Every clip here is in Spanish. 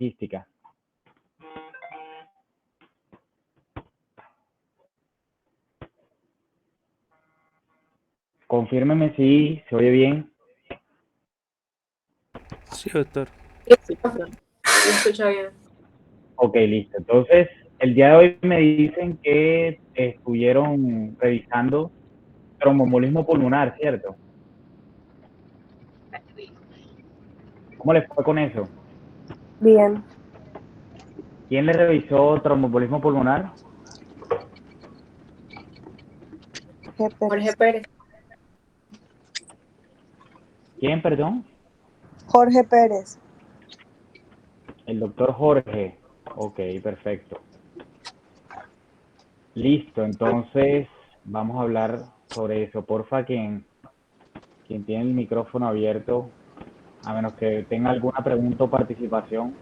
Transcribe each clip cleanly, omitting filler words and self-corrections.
logística. Confírmeme si se oye bien. Sí, doctor. Sí, me escucha bien. Ok, listo. Entonces, el día de hoy me dicen que estuvieron revisando tromboembolismo pulmonar, ¿cierto? ¿Cómo les fue con eso? Bien. ¿Quién le revisó tromboembolismo pulmonar? Jorge Pérez. ¿Quién, perdón? Jorge Pérez. El doctor Jorge. Ok, perfecto. Listo, entonces vamos a hablar sobre eso. Porfa, quien tiene el micrófono abierto, a menos que tenga alguna pregunta o participación.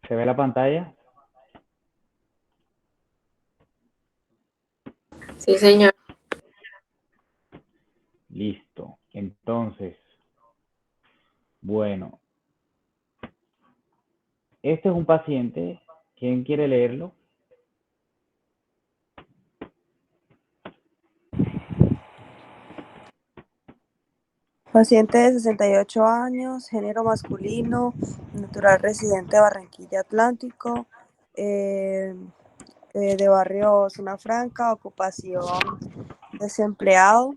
¿Se ve la pantalla? Sí, señor. Listo. Entonces, bueno, este es un paciente. ¿Quién quiere leerlo? Paciente de 68 años, género masculino, natural residente de Barranquilla Atlántico, de barrio Zona Franca, ocupación desempleado,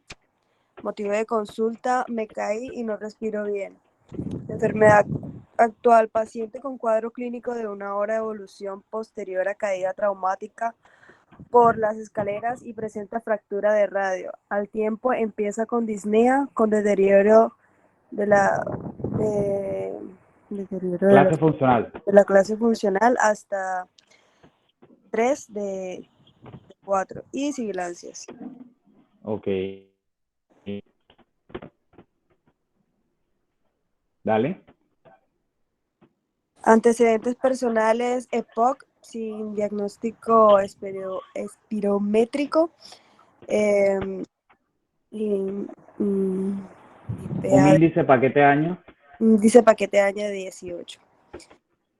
motivo de consulta, me caí y no respiro bien. Enfermedad actual, paciente con cuadro clínico de 1 hora de evolución posterior a caída traumática por las escaleras y presenta fractura de radio. Al tiempo empieza con disnea, con deterioro de la, deterioro Clase funcional. de la clase funcional hasta 3 de 4 y sibilancias. Ok. Dale. Antecedentes personales, EPOC, sin diagnóstico espirométrico, y, Un PA, índice paquete año. dice paquete año 18.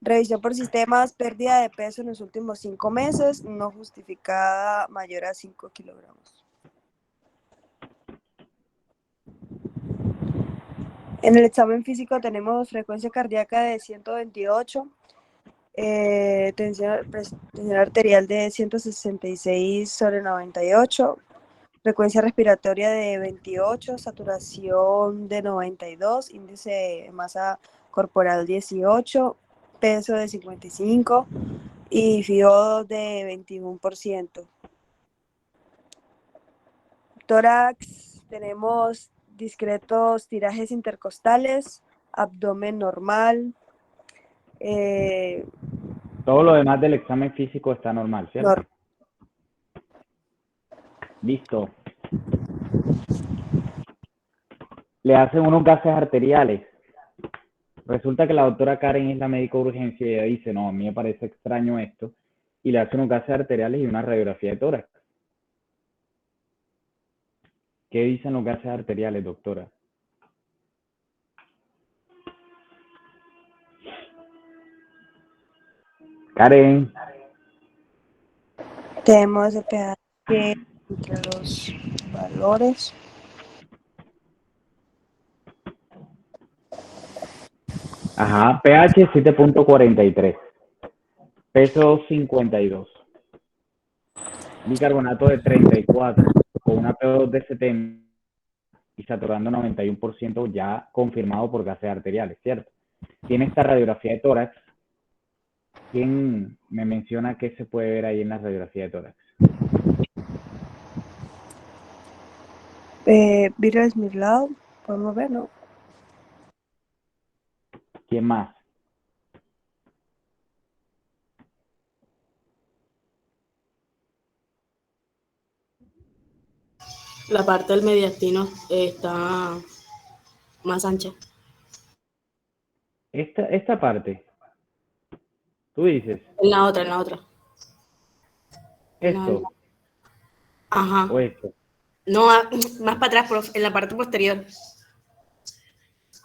Revisión por sistemas, pérdida de peso en los últimos 5 meses, no justificada mayor a 5 kilogramos. En el examen físico tenemos frecuencia cardíaca de 128, tensión arterial de 166/98, frecuencia respiratoria de 28, saturación de 92, índice de masa corporal 18, peso de 55 y FIO de 21%. Tórax, tenemos discretos tirajes intercostales, abdomen normal. Todo lo demás del examen físico está normal, ¿cierto? Listo. Le hacen unos gases arteriales. Resulta que la doctora Karen es la médico de urgencia y ella dice, no, a mí me parece extraño esto. Y le hace unos gases arteriales y una radiografía de tórax. ¿Qué dicen los gases arteriales, doctora? Karen. Tenemos el pH entre los valores. Ajá, pH 7.43. Peso 52. Bicarbonato de 34. Con una PO2 de 70 y saturando 91% ya confirmado por gases arteriales, ¿cierto? Tiene esta radiografía de tórax. ¿Quién me menciona qué se puede ver ahí en la radiografía de tórax? Viral Smirlado, podemos ver, ¿no? ¿Quién más? La parte del mediastino está más ancha. Esta parte. Tú dices. En la otra, en la otra. Esto. Ajá. O esto. No, más para atrás, en la parte posterior.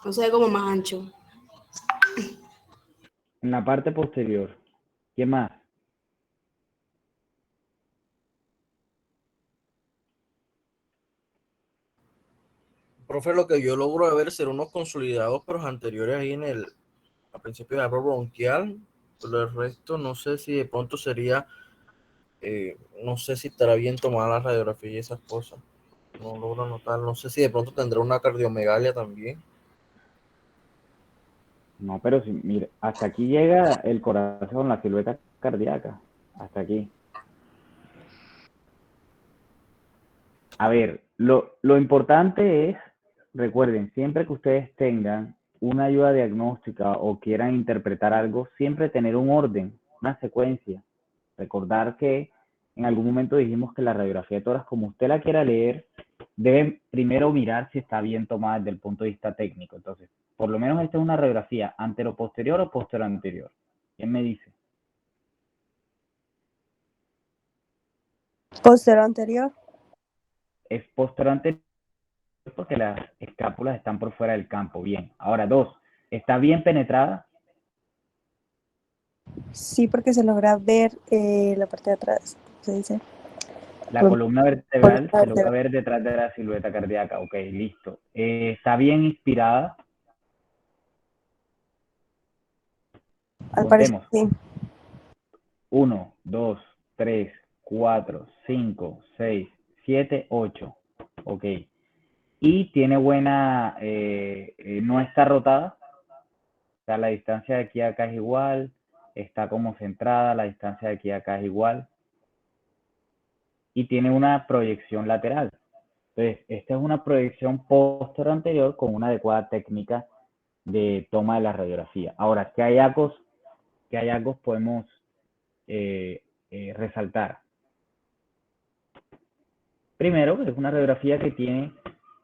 No se ve como más ancho. En la parte posterior. ¿Qué más? Profe, lo que yo logro ver ser unos consolidados, pero anteriores ahí al principio de la bronquial, pero el resto no sé si de pronto sería, no sé si estará bien tomada la radiografía y esas cosas. No logro notar, no sé si de pronto tendrá una cardiomegalia también. No, pero si, mira, hasta aquí llega el corazón, la silueta cardíaca. Hasta aquí. A ver, lo importante es, recuerden, siempre que ustedes tengan una ayuda diagnóstica o quieran interpretar algo, siempre tener un orden, una secuencia. Recordar que en algún momento dijimos que la radiografía de tórax, como usted la quiera leer, deben primero mirar si está bien tomada desde el punto de vista técnico. Entonces, por lo menos esta es una radiografía antero-posterior o posterior-anterior. ¿Quién me dice? Posterior anterior. Es posterior-anterior porque las escápulas están por fuera del campo. Bien. Ahora, dos, ¿está bien penetrada? Sí, porque se logra ver la parte de atrás. Se dice. La columna Columna vertebral se logra vertebral. ver detrás de la silueta cardíaca. Ok, listo. ¿Está bien inspirada? Al parecer, Contemos. sí. 1, 2, 3, 4, 5, 6, 7, 8. Ok. Y tiene buena, no está rotada. O sea, la distancia de aquí a acá es igual. Está como centrada, la distancia de aquí a acá es igual. Y tiene una proyección lateral. Entonces, esta es una proyección posterior anterior con una adecuada técnica de toma de la radiografía. Ahora, qué hallazgos podemos resaltar? Primero, es una radiografía que tiene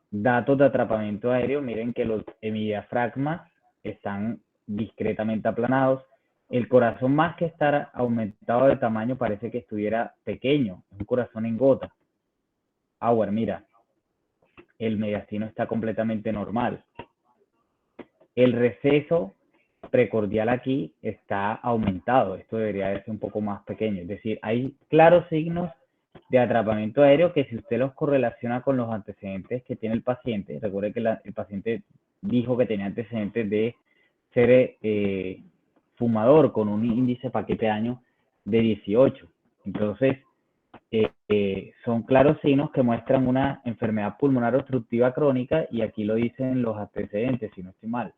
datos de atrapamiento aéreo. Miren que los hemidiafragmas están discretamente aplanados. El corazón, más que estar aumentado de tamaño, parece que estuviera pequeño. Es un corazón en gota. Auer, mira, el mediastino está completamente normal. El receso precordial aquí está aumentado. Esto debería ser un poco más pequeño. Es decir, hay claros signos de atrapamiento aéreo que si usted los correlaciona con los antecedentes que tiene el paciente, recuerde que el paciente dijo que tenía antecedentes de ser fumador con un índice paquete año de 18. Entonces, son claros signos que muestran una enfermedad pulmonar obstructiva crónica y aquí lo dicen los antecedentes, si no estoy mal.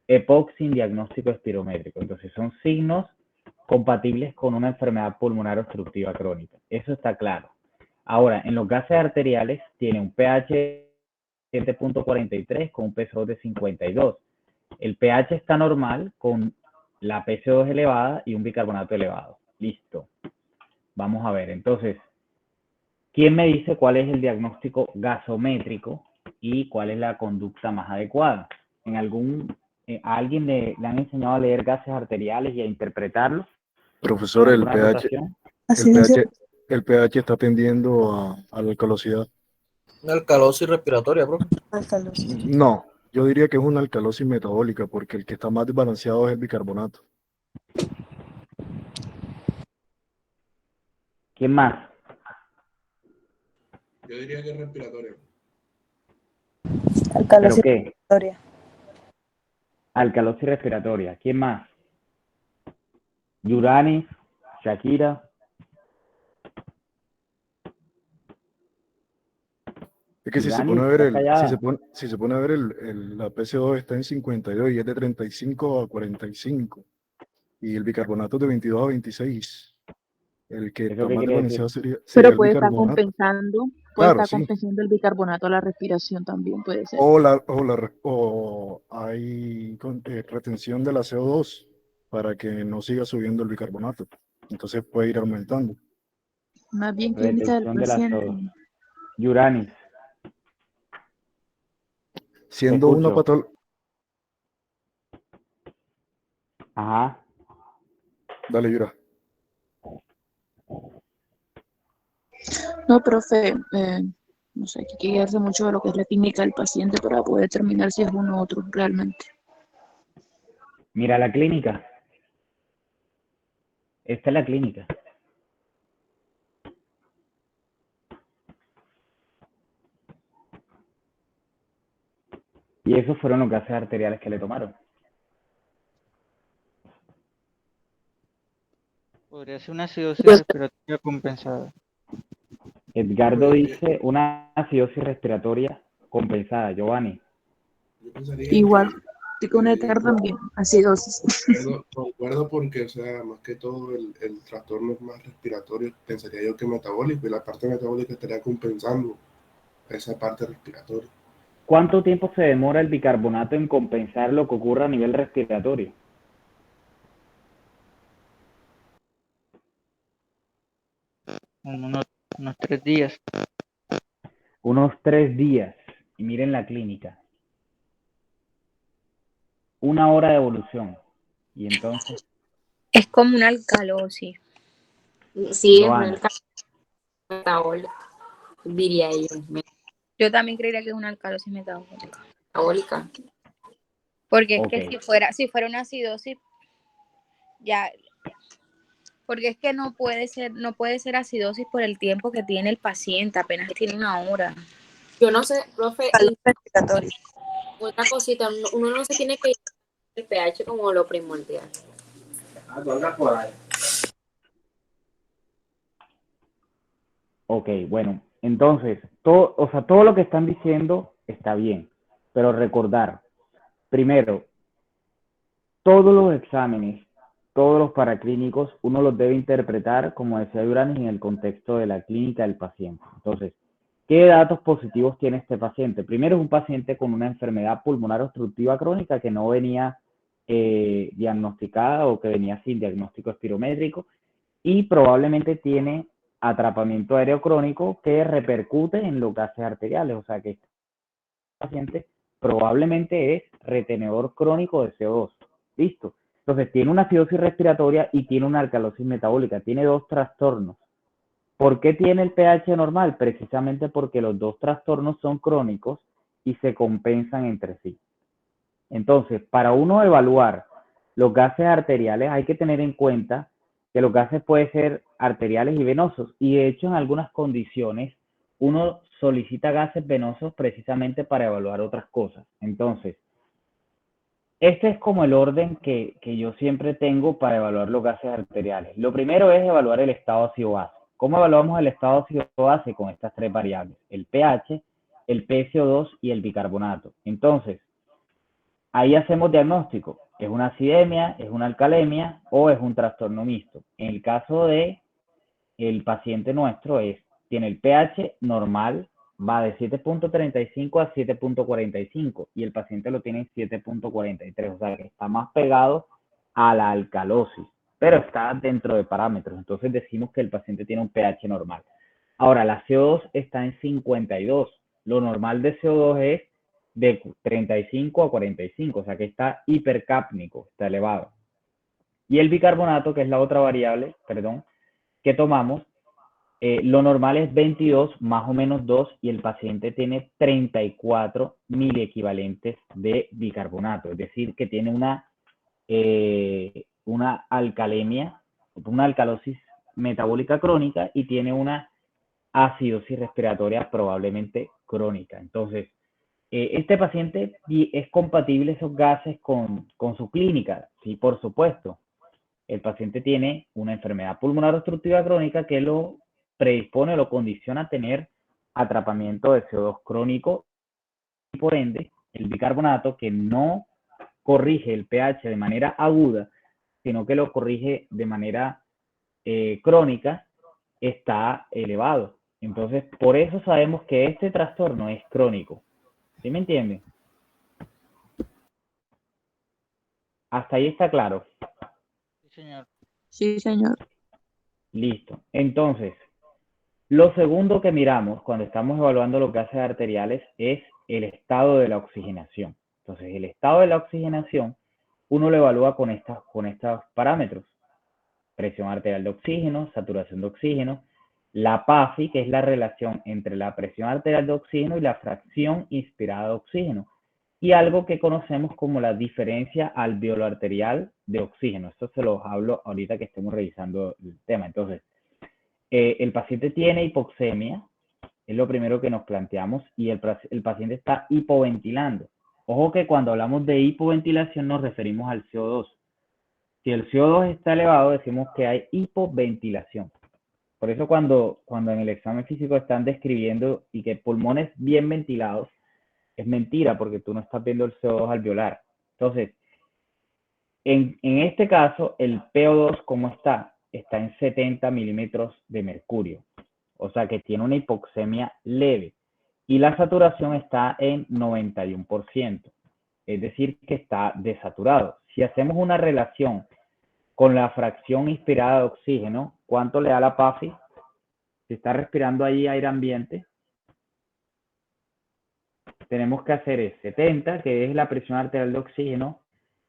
EPOC sin diagnóstico espirométrico. Entonces, son signos compatibles con una enfermedad pulmonar obstructiva crónica. Eso está claro. Ahora, en los gases arteriales tiene un pH 7.43 con un PCO de 52. El pH está normal con la PCO elevada y un bicarbonato elevado. Listo. Vamos a ver. Entonces, ¿quién me dice cuál es el diagnóstico gasométrico y cuál es la conducta más adecuada? ¿A alguien le han enseñado a leer gases arteriales y a interpretarlos en Profesor, alguna rotación? el Así dice. pH, el pH está tendiendo a la alcalosidad. Una alcalosis respiratoria, profe. Alcalosis. No, yo diría que es una alcalosis metabólica, porque el que está más desbalanceado es el bicarbonato. ¿Quién más? Yo diría que es respiratorio. ¿Pero Alcalosis qué? respiratoria. Alcalosis respiratoria. ¿Quién más? Yuranis, Shakira. Es que si se pone Yuranis, a ver está callada. si se pone a ver la PC2 está en 52 y es de 35 a 45 y el bicarbonato es de 22 a 26. El que ¿Eso está qué más quiere desbalanceado decir? sería Pero el bicarbonato. puede Claro, estar sí. compensando el bicarbonato a la respiración también puede ser. O hay retención de la CO2 para que no siga subiendo el bicarbonato. Entonces puede ir aumentando. Más bien clínica del Retención de la paciente. SO2. Yuranis, te Siendo una escucho. patología. Ajá. Dale, Yura. No, profe, No sé, hay que guiarse mucho de lo que es la clínica del paciente para poder determinar si es uno u otro realmente. Mira la clínica. Esta es la clínica. Y esos fueron los gases arteriales que le tomaron. Podría ser una acidosis respiratoria compensada. Edgardo dice una acidosis respiratoria compensada. Giovanni. Yo pensaría Igual, que estoy con Edgar también, acidosis. concuerdo porque, o sea, más que todo el trastorno es más respiratorio, pensaría yo que metabólico, y la parte metabólica estaría compensando esa parte respiratoria. ¿Cuánto tiempo se demora el bicarbonato en compensar lo que ocurre a nivel respiratorio? Unos 3 días. Unos 3 días. Y miren la clínica. 1 hora de evolución. Y entonces, Es como una alcalosis. Sí, es una Joana, alcalosis metabólica, diría yo. Yo también creería que es una alcalosis metabólica. Porque es que ok. si fuera una acidosis, ya, porque es que no puede ser acidosis por el tiempo que tiene el paciente, apenas tiene 1 hora. Yo no sé, profe, Calor y respiratorio. otra cosita, uno no se tiene que ir el pH como lo primordial. Ok, bueno, entonces, todo lo que están diciendo está bien, pero recordar, primero, todos los exámenes, todos los paraclínicos, uno los debe interpretar, como decía Duranis, en el contexto de la clínica del paciente. Entonces, ¿qué datos positivos tiene este paciente? Primero, es un paciente con una enfermedad pulmonar obstructiva crónica que no venía diagnosticada o que venía sin diagnóstico espirométrico, y probablemente tiene atrapamiento aéreo crónico que repercute en los gases arteriales, o sea que este paciente probablemente es retenedor crónico de CO2. Listo. Entonces tiene una acidosis respiratoria y tiene una alcalosis metabólica, tiene 2 trastornos. ¿Por qué tiene el pH normal? Precisamente porque los 2 trastornos son crónicos y se compensan entre sí. Entonces, para uno evaluar los gases arteriales hay que tener en cuenta que los gases pueden ser arteriales y venosos, y de hecho en algunas condiciones uno solicita gases venosos precisamente para evaluar otras cosas. Entonces, este es como el orden que yo siempre tengo para evaluar los gases arteriales. Lo primero es evaluar el estado ácido-base. ¿Cómo evaluamos el estado ácido-base? Con estas 3 variables: el pH, el PCO2 y el bicarbonato. Entonces, ahí hacemos diagnóstico. ¿Es una acidemia, es una alcalemia o es un trastorno mixto? En el caso de el paciente nuestro tiene el pH normal, va de 7.35 a 7.45 y el paciente lo tiene en 7.43, o sea que está más pegado a la alcalosis, pero está dentro de parámetros, entonces decimos que el paciente tiene un pH normal. Ahora, la CO2 está en 52, lo normal de CO2 es de 35 a 45, o sea que está hipercápnico, está elevado. Y el bicarbonato, que es la otra variable, que tomamos, lo normal es 22 más o menos 2 y el paciente tiene 34 miliequivalentes de bicarbonato, es decir, que tiene una alcalemia, una alcalosis metabólica crónica y tiene una acidosis respiratoria probablemente crónica. Entonces, este paciente es compatible esos gases con su clínica, sí, por supuesto. El paciente tiene una enfermedad pulmonar obstructiva crónica que lo predispone o lo condiciona a tener atrapamiento de CO2 crónico y por ende el bicarbonato, que no corrige el pH de manera aguda, sino que lo corrige de manera crónica, está elevado. Entonces, por eso sabemos que este trastorno es crónico. ¿Sí me entienden? Hasta ahí está claro. Sí, señor. Sí, señor. Listo. Entonces, lo segundo que miramos cuando estamos evaluando los gases arteriales es el estado de la oxigenación. Entonces, el estado de la oxigenación uno lo evalúa con estos parámetros: presión arterial de oxígeno, saturación de oxígeno, la PAFI, que es la relación entre la presión arterial de oxígeno y la fracción inspirada de oxígeno, y algo que conocemos como la diferencia alveolo-arterial de oxígeno. Esto se los hablo ahorita que estemos revisando el tema. Entonces, el paciente tiene hipoxemia, es lo primero que nos planteamos, y el paciente está hipoventilando. Ojo que cuando hablamos de hipoventilación nos referimos al CO2. Si el CO2 está elevado, decimos que hay hipoventilación. Por eso cuando en el examen físico están describiendo y que pulmones bien ventilados, es mentira porque tú no estás viendo el CO2 alveolar. Entonces, en este caso, el PO2, ¿cómo está? Está en 70 milímetros de mercurio. O sea que tiene una hipoxemia leve. Y la saturación está en 91%. Es decir, que está desaturado. Si hacemos una relación con la fracción inspirada de oxígeno, ¿cuánto le da la PAFI? Si está respirando ahí aire ambiente, tenemos que hacer es 70, que es la presión arterial de oxígeno,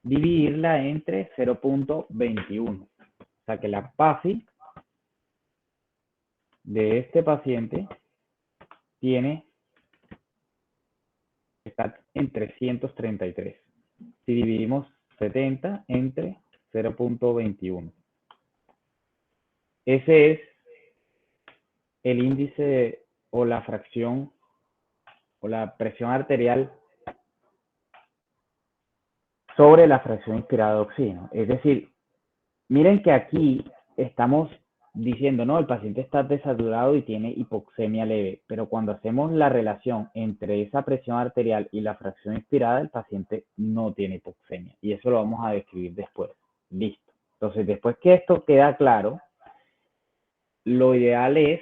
dividirla entre 0.21. O sea que la PAFI de este paciente está en 333. Si dividimos 70 entre 0.21. Ese es el índice o la fracción o la presión arterial sobre la fracción inspirada de oxígeno. Es decir, miren que aquí estamos diciendo, no, el paciente está desaturado y tiene hipoxemia leve, pero cuando hacemos la relación entre esa presión arterial y la fracción inspirada, el paciente no tiene hipoxemia. Y eso lo vamos a describir después. Listo. Entonces, después que esto queda claro, lo ideal es,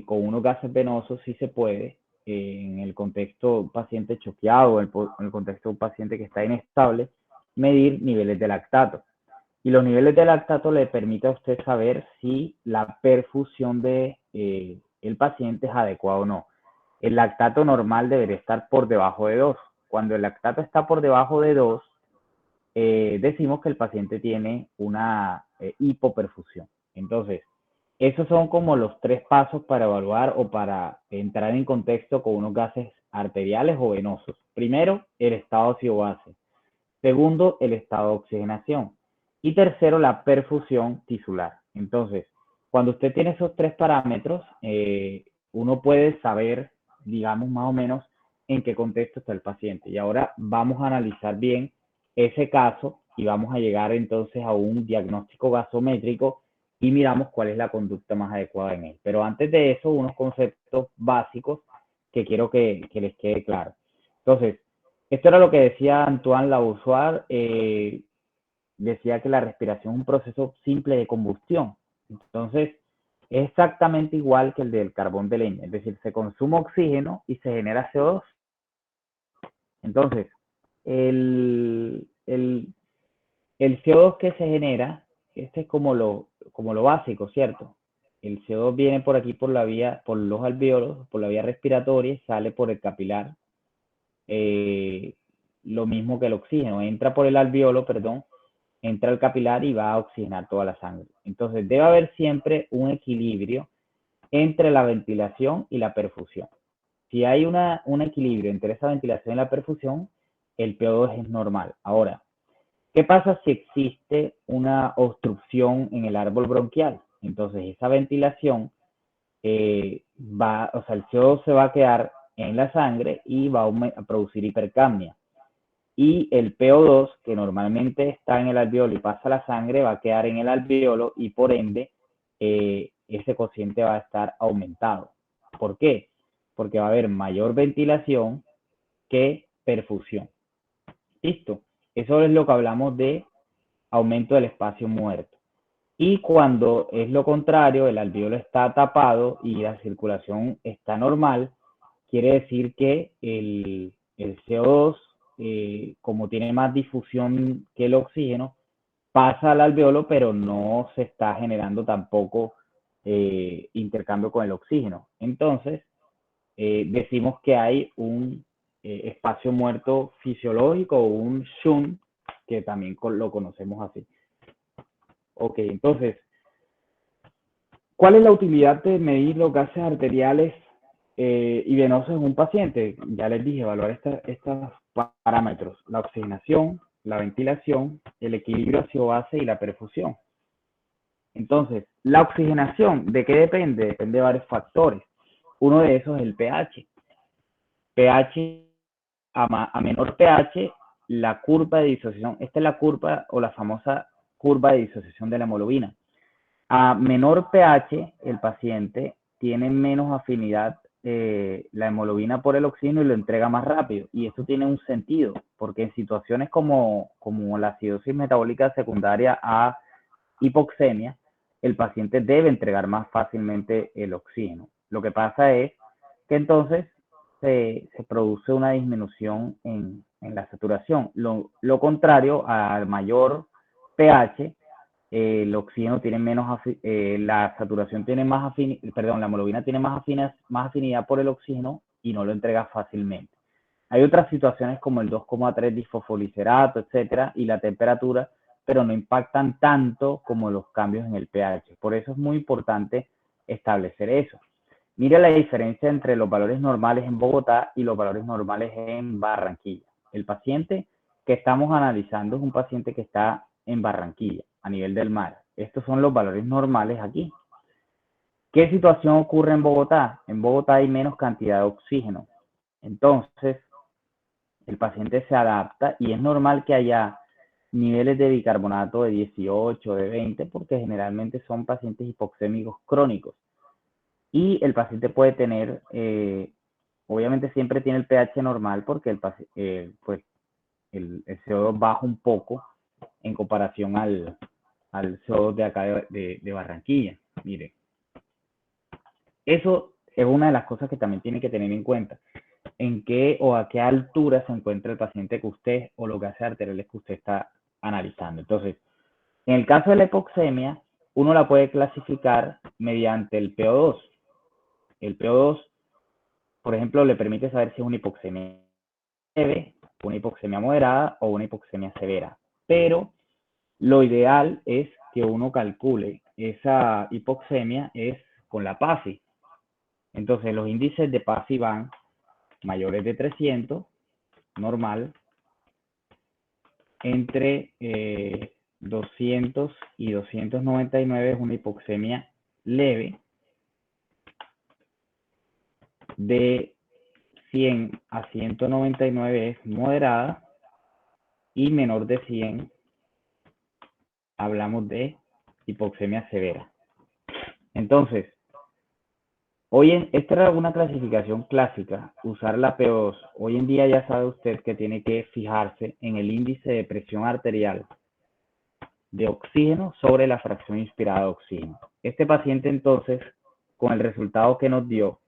con unos gases venosos, si se puede, en el contexto de un paciente choqueado, en el contexto de un paciente que está inestable, medir niveles de lactato. Y los niveles de lactato le permite a usted saber si la perfusión de el paciente es adecuada o no. El lactato normal debería estar por debajo de 2. Cuando el lactato está por debajo de 2, decimos que el paciente tiene una hipoperfusión. Entonces, esos son como los 3 pasos para evaluar o para entrar en contexto con unos gases arteriales o venosos. Primero, el estado ácido-base. Segundo, el estado de oxigenación. Y tercero, la perfusión tisular. Entonces, cuando usted tiene esos 3 parámetros, uno puede saber, digamos, más o menos en qué contexto está el paciente. Y ahora vamos a analizar bien ese caso y vamos a llegar entonces a un diagnóstico gasométrico y miramos cuál es la conducta más adecuada en él. Pero antes de eso, unos conceptos básicos que quiero que les quede claro. Entonces, esto era lo que decía Antoine Lavoisier, decía que la respiración es un proceso simple de combustión. Entonces, es exactamente igual que el del carbón de leña, es decir, se consume oxígeno y se genera CO2. Entonces, el CO2 que se genera, este es como lo básico, ¿cierto? El CO2 viene por aquí por los alvéolos, por la vía respiratoria y sale por el capilar. Lo mismo que el oxígeno, entra por el alvéolo, entra al capilar y va a oxigenar toda la sangre. Entonces, debe haber siempre un equilibrio entre la ventilación y la perfusión. Si hay un equilibrio entre esa ventilación y la perfusión, el PO2 es normal. Ahora, ¿qué pasa si existe una obstrucción en el árbol bronquial? Entonces, esa ventilación el CO2 se va a quedar en la sangre y va a producir hipercapnia. Y el PO2, que normalmente está en el alvéolo y pasa a la sangre, va a quedar en el alvéolo y por ende ese cociente va a estar aumentado. ¿Por qué? Porque va a haber mayor ventilación que perfusión. Listo. Eso es lo que hablamos de aumento del espacio muerto. Y cuando es lo contrario, el alvéolo está tapado y la circulación está normal, quiere decir que el CO2, como tiene más difusión que el oxígeno, pasa al alvéolo, pero no se está generando tampoco intercambio con el oxígeno. Entonces, decimos que hay un espacio muerto fisiológico o un shunt, que también lo conocemos así. Ok, entonces, ¿Cuál es la utilidad de medir los gases arteriales y venosos en un paciente? Ya les dije, evaluar estos parámetros: la oxigenación, la ventilación, el equilibrio ácido-base y la perfusión. Entonces, la oxigenación, ¿de qué depende? Depende de varios factores. Uno de esos es el pH. pH, a menor pH, la curva de disociación, esta es la curva o la famosa curva de disociación de la hemoglobina. A menor pH, el paciente tiene menos afinidad la hemoglobina por el oxígeno y lo entrega más rápido. Y esto tiene un sentido, porque en situaciones como la acidosis metabólica secundaria a hipoxemia, el paciente debe entregar más fácilmente el oxígeno. Lo que pasa es que entonces se produce una disminución en la saturación. Lo contrario, al mayor pH, el oxígeno tiene menos, la saturación tiene más la hemoglobina tiene más afinidad por el oxígeno y no lo entrega fácilmente. Hay otras situaciones como el 2,3 disfosfoliserato, etcétera, y la temperatura, pero no impactan tanto como los cambios en el pH. Por eso es muy importante establecer eso. Mire la diferencia entre los valores normales en Bogotá y los valores normales en Barranquilla. El paciente que estamos analizando es un paciente que está en Barranquilla, a nivel del mar. Estos son los valores normales aquí. ¿Qué situación ocurre en Bogotá? En Bogotá hay menos cantidad de oxígeno. Entonces, el paciente se adapta y es normal que haya niveles de bicarbonato de 18, de 20, porque generalmente son pacientes hipoxémicos crónicos. Y el paciente puede tener, obviamente siempre tiene el pH normal porque el CO2 baja un poco en comparación al CO2 de acá de Barranquilla. Mire, eso es una de las cosas que también tiene que tener en cuenta. En qué o a qué altura se encuentra el paciente que usted o los gases arteriales que usted está analizando. Entonces, en el caso de la hipoxemia, uno la puede clasificar mediante el PO2. El PO2, por ejemplo, le permite saber si es una hipoxemia leve, una hipoxemia moderada o una hipoxemia severa. Pero lo ideal es que uno calcule esa hipoxemia es con la PASI. Entonces, los índices de PASI van mayores de 300, normal, entre 200 y 299 es una hipoxemia leve, de 100 a 199 es moderada y menor de 100 hablamos de hipoxemia severa. Entonces, esta era una clasificación clásica, usar la PO2. Hoy en día ya sabe usted que tiene que fijarse en el índice de presión arterial de oxígeno sobre la fracción inspirada de oxígeno. Este paciente entonces, con el resultado que nos dio,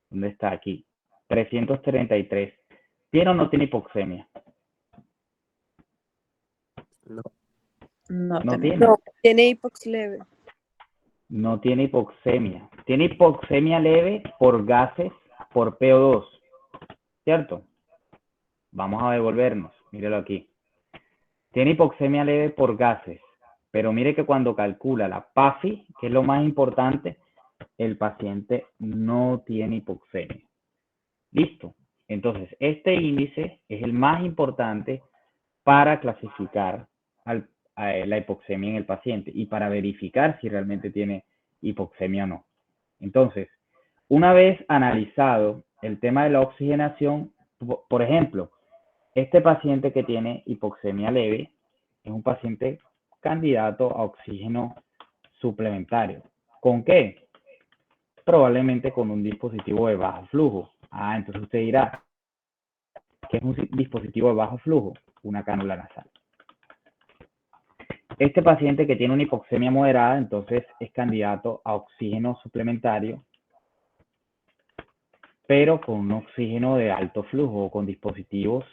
¿dónde está aquí? 333. ¿Tiene o no tiene hipoxemia? No No tenemos. tiene. No, tiene hipox leve. No tiene hipoxemia. Tiene hipoxemia leve por gases, por PO2, ¿cierto? Vamos a devolvernos, mírelo aquí. Tiene hipoxemia leve por gases, pero mire que cuando calcula la PAFI, que es lo más importante, el paciente no tiene hipoxemia. Listo. Entonces, este índice es el más importante para clasificar la hipoxemia en el paciente y para verificar si realmente tiene hipoxemia o no. Entonces, una vez analizado el tema de la oxigenación, por ejemplo, este paciente que tiene hipoxemia leve es un paciente candidato a oxígeno suplementario. ¿Con qué? Probablemente con un dispositivo de bajo flujo. Entonces usted dirá, ¿qué es un dispositivo de bajo flujo? Una cánula nasal. Este paciente que tiene una hipoxemia moderada, entonces es candidato a oxígeno suplementario, pero con un oxígeno de alto flujo o con dispositivos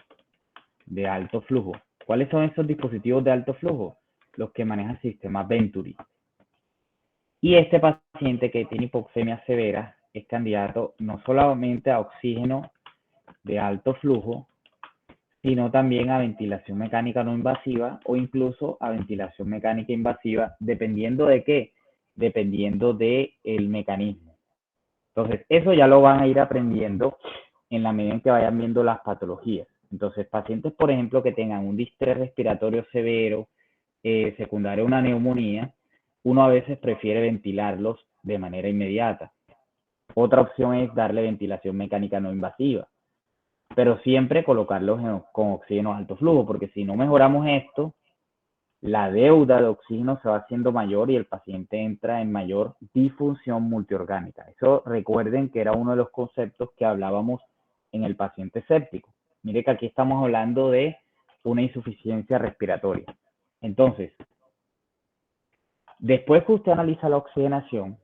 de alto flujo. ¿Cuáles son esos dispositivos de alto flujo? Los que manejan el sistema Venturi. Y este paciente que tiene hipoxemia severa es candidato no solamente a oxígeno de alto flujo, sino también a ventilación mecánica no invasiva o incluso a ventilación mecánica invasiva, dependiendo de qué, dependiendo del mecanismo. Entonces, eso ya lo van a ir aprendiendo en la medida en que vayan viendo las patologías. Entonces, pacientes, por ejemplo, que tengan un distrés respiratorio severo, secundario a una neumonía, uno a veces prefiere ventilarlos de manera inmediata. Otra opción es darle ventilación mecánica no invasiva, pero siempre colocarlos con oxígeno a alto flujo, porque si no mejoramos esto, la deuda de oxígeno se va haciendo mayor y el paciente entra en mayor disfunción multiorgánica. Eso recuerden que era uno de los conceptos que hablábamos en el paciente séptico. Mire que aquí estamos hablando de una insuficiencia respiratoria. Entonces, después que usted analiza la oxigenación,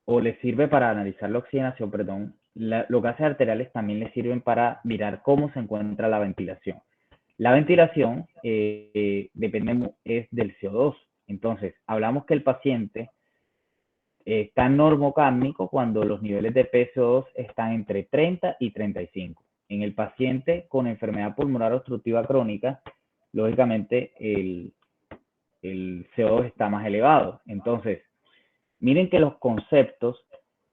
o le sirve para analizar la oxigenación, perdón, los gases arteriales también le sirven para mirar cómo se encuentra la ventilación. La ventilación depende es del CO2. Entonces, hablamos que el paciente está normocápnico cuando los niveles de PCO2 están entre 30 y 35. En el paciente con enfermedad pulmonar obstructiva crónica, lógicamente el CO2 está más elevado. Entonces, miren que los conceptos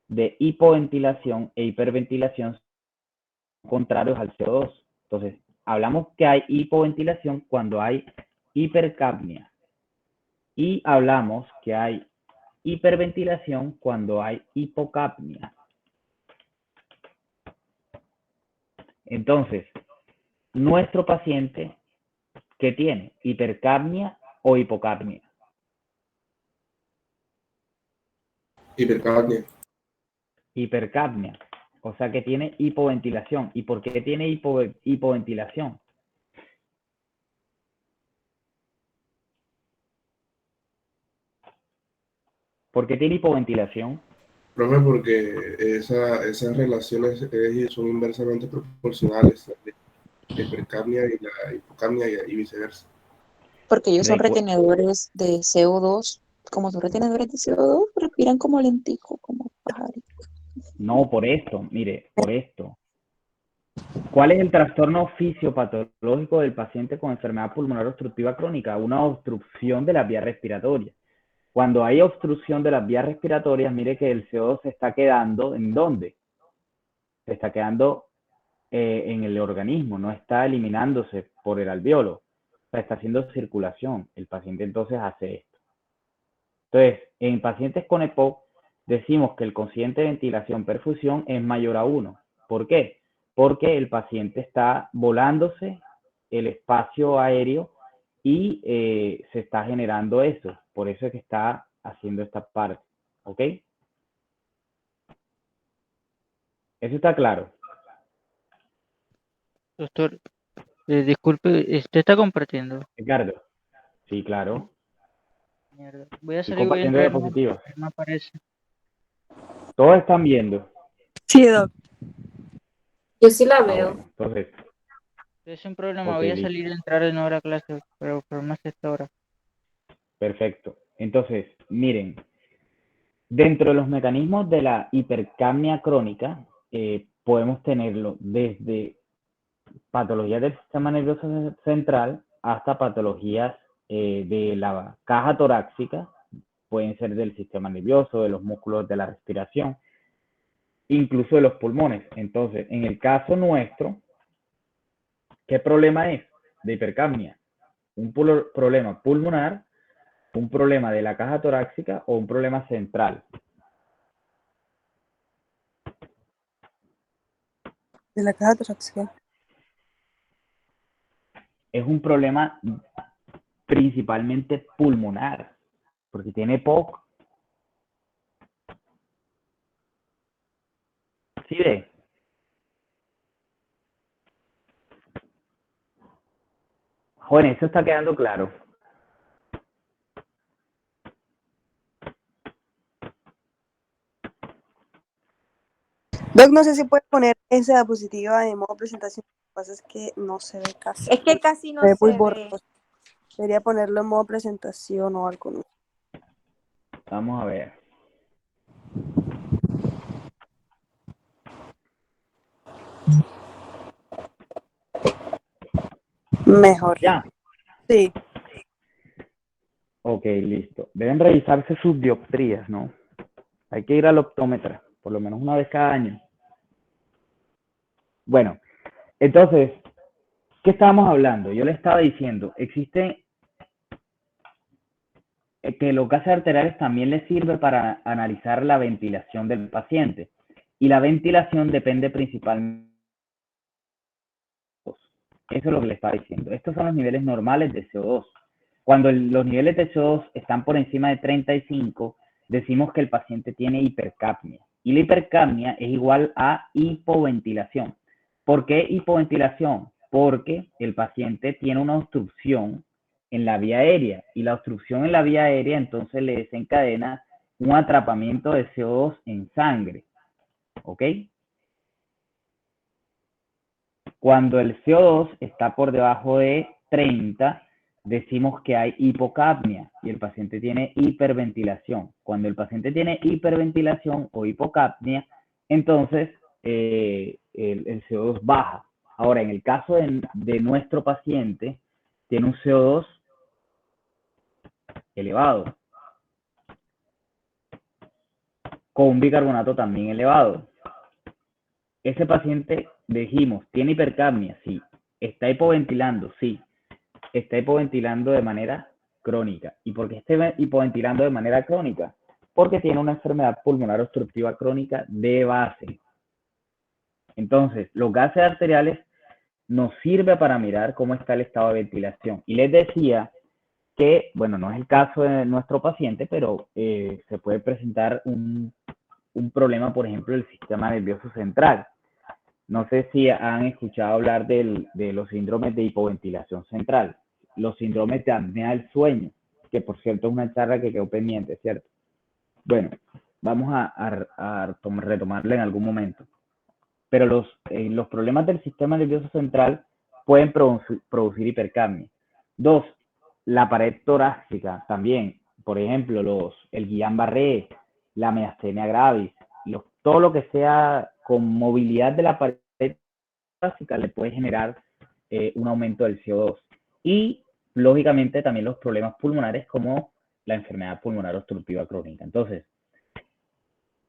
de hipoventilación e hiperventilación son contrarios al CO2. Entonces, hablamos que hay hipoventilación cuando hay hipercapnia y hablamos que hay hiperventilación cuando hay hipocapnia. Entonces, nuestro paciente, ¿qué tiene? ¿Hipercapnia o hipocapnia? Hipercapnia. Hipercapnia. O sea que tiene hipoventilación. ¿Y por qué tiene hipoventilación? ¿Por qué tiene hipoventilación? Profe, porque esas relaciones son inversamente proporcionales, la hipercapnia y la hipocapnia y viceversa. Porque ellos son retenedores de CO2. Como son retenedores de CO2, respiran como lentico, como pajarito. No, por esto, mire, por esto. ¿Cuál es el trastorno fisiopatológico del paciente con enfermedad pulmonar obstructiva crónica? Una obstrucción de las vías respiratorias. Cuando hay obstrucción de las vías respiratorias, mire que el CO2 se está quedando, ¿en dónde? Se está quedando en el organismo, no está eliminándose por el alveolo. O sea, está haciendo circulación. El paciente entonces hace esto. Entonces, en pacientes con EPOC, decimos que el cociente de ventilación-perfusión es mayor a 1. ¿Por qué? Porque el paciente está volándose el espacio aéreo y se está generando eso. Por eso es que está haciendo esta parte. ¿Ok? Eso está claro. Doctor, disculpe, ¿usted está compartiendo? Ricardo. Sí, claro. Mierda. Voy a Estoy salir y voy a compartiendo entrar de nuevo, diapositivas. no aparece. Todos están viendo. Sí, doc. Yo sí la Ah, veo. bueno. Entonces, Es un problema, ok, voy a listo. salir y entrar de nuevo a la clase, pero por más esta hora. Perfecto. Entonces, miren, dentro de los mecanismos de la hipercapnia crónica, podemos tenerlo desde patologías del sistema nervioso central hasta patologías de la caja torácica, pueden ser del sistema nervioso, de los músculos de la respiración, incluso de los pulmones. Entonces, en el caso nuestro, ¿qué problema es de hipercapnia? Un problema pulmonar, un problema de la caja torácica o un problema central. De la caja torácica. Es un problema principalmente pulmonar, porque tiene POC. ¿Sí ve? Jóvenes, eso está quedando claro. Doc, no sé si puede poner esa diapositiva en modo presentación. Lo que pasa es que no se ve casi. Es que casi no Se ve muy se ve. borroso. Debería ponerlo en modo presentación o algo. ¿No? Vamos a ver. Mejor. Ya. Sí. Ok, listo. Deben revisarse sus dioptrías, ¿no? Hay que ir al optómetra, por lo menos una vez cada año. Bueno, entonces, ¿qué estábamos hablando? Yo le estaba diciendo, existe que los gases arteriales también les sirve para analizar la ventilación del paciente. Y la ventilación depende principalmente. Eso es lo que le estaba diciendo. Estos son los niveles normales de CO2. Cuando los niveles de CO2 están por encima de 35, decimos que el paciente tiene hipercapnia. Y la hipercapnia es igual a hipoventilación. ¿Por qué hipoventilación? Porque el paciente tiene una obstrucción en la vía aérea. Y la obstrucción en la vía aérea entonces le desencadena un atrapamiento de CO2 en sangre. ¿Ok? Cuando el CO2 está por debajo de 30, decimos que hay hipocapnia y el paciente tiene hiperventilación. Cuando el paciente tiene hiperventilación o hipocapnia, entonces el CO2 baja. Ahora, en el caso de nuestro paciente, tiene un CO2 elevado, con un bicarbonato también elevado. Ese paciente, dijimos, tiene hipercapnia, sí. Está hipoventilando, sí. Está hipoventilando de manera crónica. ¿Y por qué está hipoventilando de manera crónica? Porque tiene una enfermedad pulmonar obstructiva crónica de base. Entonces, los gases arteriales nos sirven para mirar cómo está el estado de ventilación. Y les decía que, bueno, no es el caso de nuestro paciente, pero se puede presentar un problema, por ejemplo, del sistema nervioso central. No sé si han escuchado hablar de los síndromes de hipoventilación central, los síndromes de apnea del sueño, que por cierto es una charla que quedó pendiente, ¿cierto? Bueno, vamos a retomarla en algún momento. Pero los problemas del sistema nervioso central pueden producir hipercapnia. 2, la pared torácica también, por ejemplo, el Guillain-Barré, la miastenia gravis, todo lo que sea con movilidad de la pared torácica le puede generar un aumento del CO2. Y, lógicamente, también los problemas pulmonares como la enfermedad pulmonar obstructiva crónica. Entonces,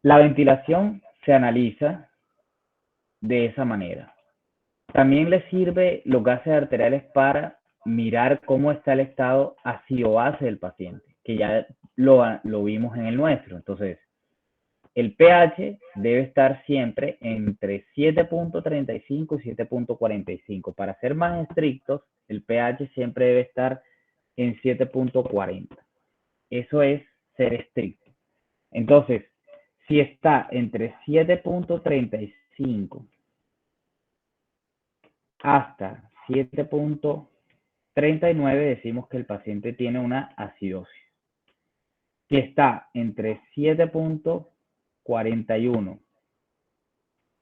la ventilación se analiza de esa manera. También le sirve los gases arteriales para mirar cómo está el estado ácido-base del paciente, que ya lo vimos en el nuestro. Entonces, el pH debe estar siempre entre 7.35 y 7.45. Para ser más estrictos, el pH siempre debe estar en 7.40. Eso es ser estricto. Entonces, si está entre 7.35 hasta 7.39, decimos que el paciente tiene una acidosis. Si está entre 7.41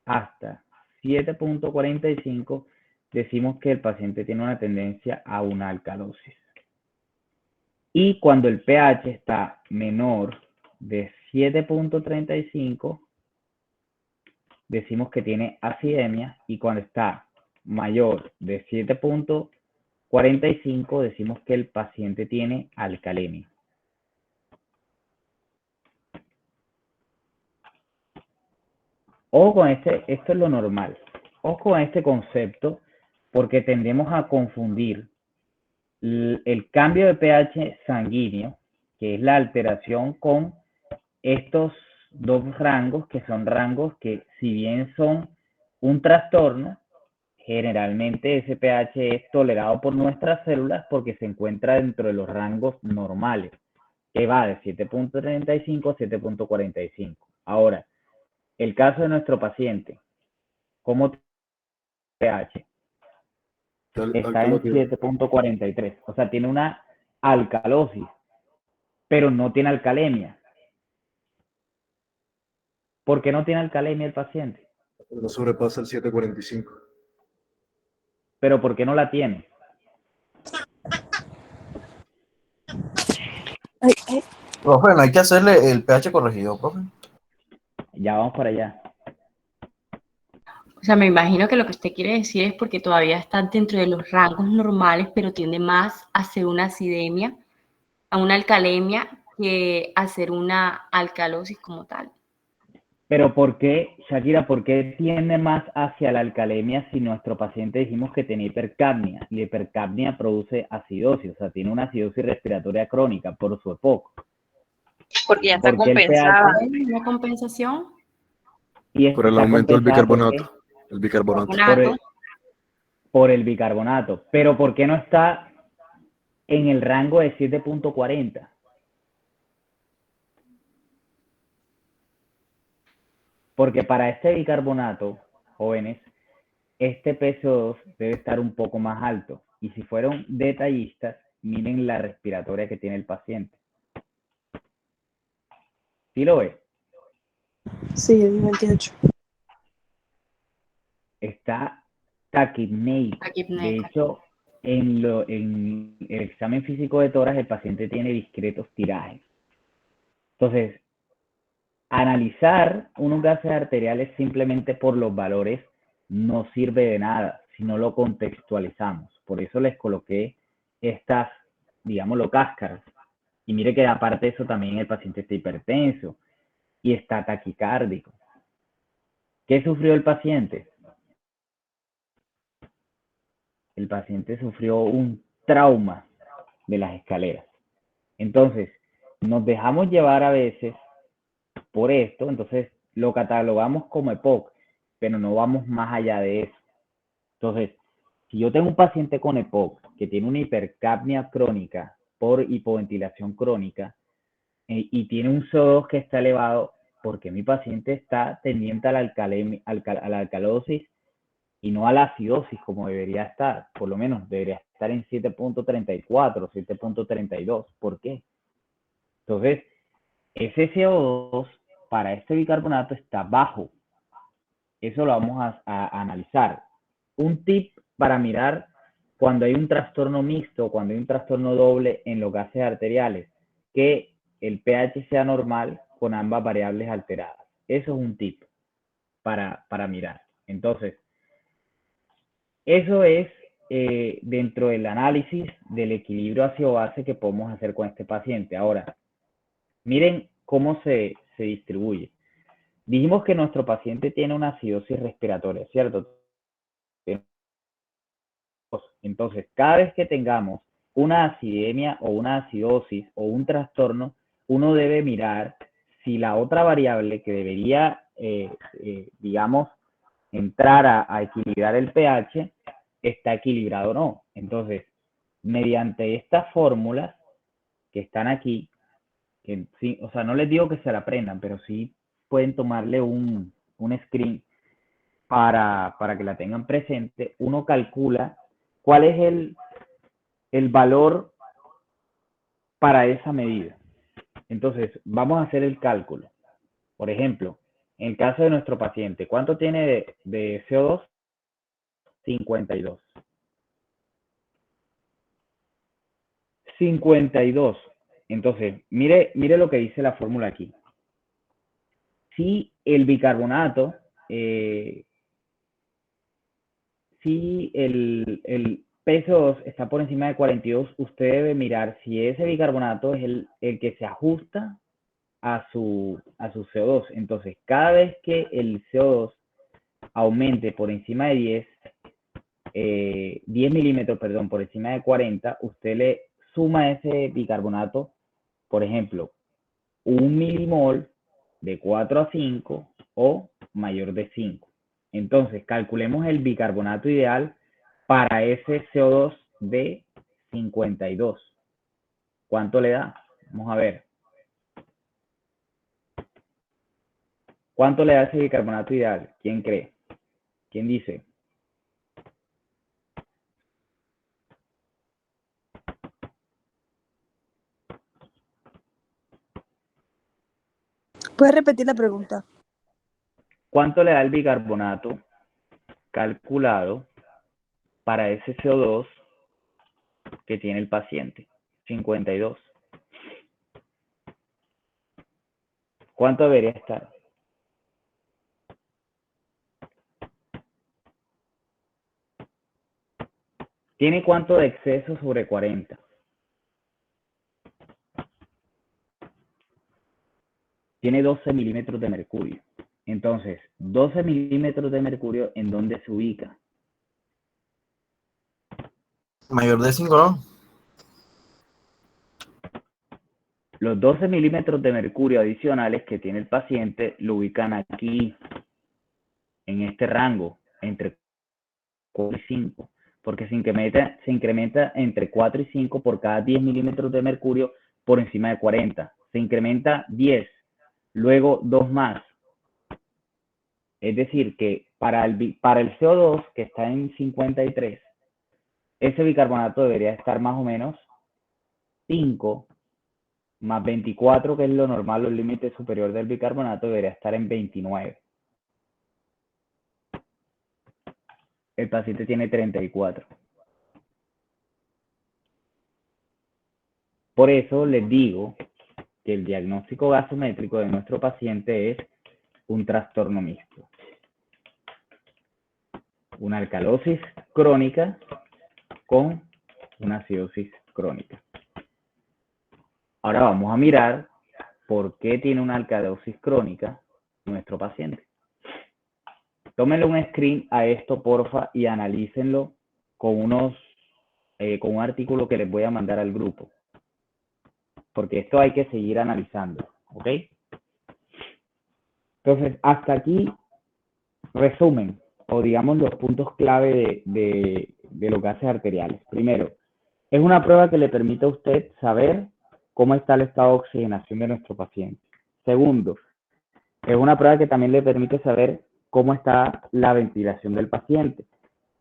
hasta 7.45, decimos que el paciente tiene una tendencia a una alcalosis. Y cuando el pH está menor de 7.35, decimos que tiene acidemia, y cuando está mayor de 7.45, decimos que el paciente tiene alcalemia. Ojo con esto es lo normal. Ojo con este concepto, porque tendemos a confundir el cambio de pH sanguíneo, que es la alteración, con estos dos rangos, que son rangos que, si bien son un trastorno, generalmente ese pH es tolerado por nuestras células porque se encuentra dentro de los rangos normales, que va de 7.35 a 7.45. Ahora, el caso de nuestro paciente, ¿cómo pH? Está en 7.43, o sea, tiene una alcalosis, pero no tiene alcalemia. ¿Por qué no tiene alcalemia el paciente? No sobrepasa el 7.45. ¿Pero por qué no la tiene? Profe, no hay que hacerle el pH corregido, profe. Ya vamos para allá. O sea, me imagino que lo que usted quiere decir es porque todavía está dentro de los rangos normales, pero tiende más a ser una acidemia a una alcalemia que hacer una alcalosis como tal. Pero ¿por qué, Shakira, por qué tiende más hacia la alcalemia si nuestro paciente dijimos que tenía hipercapnia? Y la hipercapnia produce acidosis, o sea, tiene una acidosis respiratoria crónica por su EPOC. Porque ya está ¿Por qué el compensada. pH? ¿Una compensación? Y Por el está aumento del compensada ¿por qué? bicarbonato. El bicarbonato. Por el bicarbonato. Pero ¿por qué no está en el rango de 7.40? Porque para este bicarbonato, jóvenes, este PCO2 debe estar un poco más alto. Y si fueron detallistas, miren la respiratoria que tiene el paciente. ¿Sí lo ves? Sí, el 28. Está taquipneico. De hecho, en el examen físico de tórax, el paciente tiene discretos tirajes. Entonces, analizar unos gases arteriales simplemente por los valores no sirve de nada si no lo contextualizamos. Por eso les coloqué estas, digámoslo, cáscaras. Y mire que aparte de eso también el paciente está hipertenso y está taquicárdico. ¿Qué sufrió el paciente? El paciente sufrió un trauma de las escaleras. Entonces, nos dejamos llevar a veces por esto, entonces lo catalogamos como EPOC, pero no vamos más allá de eso. Entonces, si yo tengo un paciente con EPOC que tiene una hipercapnia crónica por hipoventilación crónica y tiene un CO2 que está elevado, porque mi paciente está tendiente a la alcalosis y no a la acidosis como debería estar? Por lo menos debería estar en 7.34, 7.32. ¿Por qué? Entonces, ese CO2 para este bicarbonato está bajo. Eso lo vamos a analizar. Un tip para mirar cuando hay un trastorno mixto, cuando hay un trastorno doble en los gases arteriales, que el pH sea normal con ambas variables alteradas. Eso es un tip para mirar. Entonces, eso es dentro del análisis del equilibrio ácido-base que podemos hacer con este paciente. Ahora, miren cómo se distribuye. Dijimos que nuestro paciente tiene una acidosis respiratoria, ¿cierto? Entonces, cada vez que tengamos una acidemia o una acidosis o un trastorno, uno debe mirar si la otra variable que debería, digamos, entrar a equilibrar el pH está equilibrado o no. Entonces, mediante estas fórmulas que están aquí, que sí, o sea, no les digo que se la aprendan, pero sí pueden tomarle un screen para que la tengan presente. Uno calcula cuál es el valor para esa medida. Entonces, vamos a hacer el cálculo. Por ejemplo, en el caso de nuestro paciente, ¿cuánto tiene de CO2? 52. 52. Entonces, mire lo que dice la fórmula aquí. Si el bicarbonato, si el PCO2 está por encima de 42, usted debe mirar si ese bicarbonato es el que se ajusta a su CO2. Entonces, cada vez que el CO2 aumente por encima de 10 milímetros, perdón, por encima de 40, usted le suma ese bicarbonato, por ejemplo, 1 milimol de 4 a 5 o mayor de 5. Entonces, calculemos el bicarbonato ideal para ese CO2 de 52. ¿Cuánto le da? Vamos a ver. ¿Cuánto le da ese bicarbonato ideal? ¿Quién cree? ¿Quién dice? ¿Puedes repetir la pregunta? ¿Cuánto le da el bicarbonato calculado para ese CO2 que tiene el paciente? 52. ¿Cuánto debería estar? ¿Tiene cuánto de exceso sobre 40? tiene 12 milímetros de mercurio. Entonces, 12 milímetros de mercurio, ¿en dónde se ubica? Mayor de 5, ¿no? Los 12 milímetros de mercurio adicionales que tiene el paciente lo ubican aquí, en este rango, entre 4 y 5, porque se incrementa entre 4 y 5 por cada 10 milímetros de mercurio por encima de 40. Se incrementa 10, luego 2 más. Es decir, que para el CO2, que está en 53, ese bicarbonato debería estar más o menos 5 más 24, que es lo normal, los límites superiores del bicarbonato, debería estar en 29. El paciente tiene 34. Por eso les digo que el diagnóstico gasométrico de nuestro paciente es un trastorno mixto. Una alcalosis crónica con una acidosis crónica. Ahora vamos a mirar por qué tiene una alcalosis crónica nuestro paciente. Tómenle un screen a esto, porfa, y analícenlo con con un artículo que les voy a mandar al grupo. Porque esto hay que seguir analizando, ¿ok? Entonces, hasta aquí, resumen, o digamos los puntos clave de los gases arteriales. Primero, es una prueba que le permite a usted saber cómo está el estado de oxigenación de nuestro paciente. Segundo, es una prueba que también le permite saber cómo está la ventilación del paciente.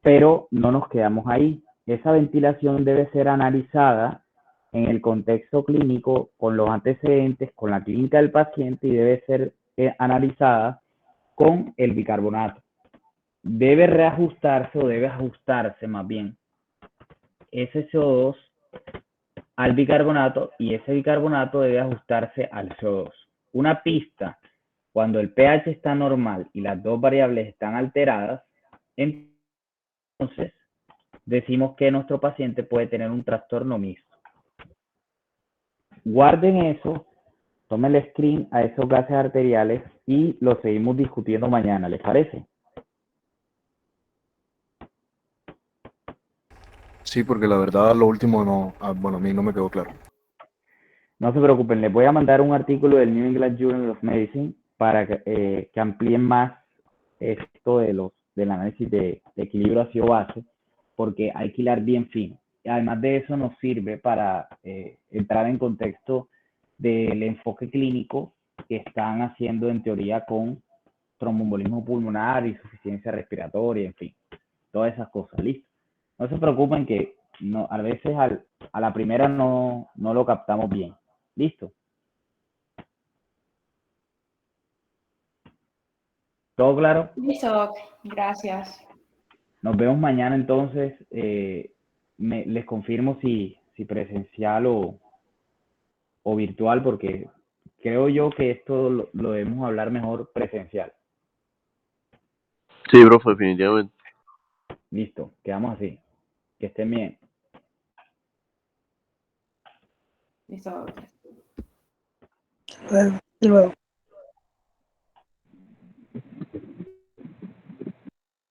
Pero no nos quedamos ahí. Esa ventilación debe ser analizada en el contexto clínico, con los antecedentes, con la clínica del paciente, y debe ser analizada con el bicarbonato. Debe reajustarse, o debe ajustarse más bien, ese CO2 al bicarbonato, y ese bicarbonato debe ajustarse al CO2. Una pista: cuando el pH está normal y las dos variables están alteradas, entonces decimos que nuestro paciente puede tener un trastorno mixto. Guarden eso, tomen el screen a esos gases arteriales y lo seguimos discutiendo mañana, ¿les parece? Sí, porque la verdad lo último no, bueno, a mí no me quedó claro. No se preocupen, les voy a mandar un artículo del New England Journal of Medicine para que amplíen más esto del análisis de equilibrio ácido-base, porque hay que hilar bien fino. Y además de eso nos sirve para entrar en contexto del enfoque clínico que están haciendo en teoría con tromboembolismo pulmonar, insuficiencia respiratoria, en fin, todas esas cosas. ¿Listo? No se preocupen que a veces a la primera no lo captamos bien. ¿Listo? ¿Todo claro? Listo, Doc. Gracias. Nos vemos mañana entonces. Les confirmo si presencial o virtual, porque creo yo que esto lo debemos hablar mejor presencial. Sí, profe, definitivamente. Listo, quedamos así. Que estén bien. Listo, Doc. Luego.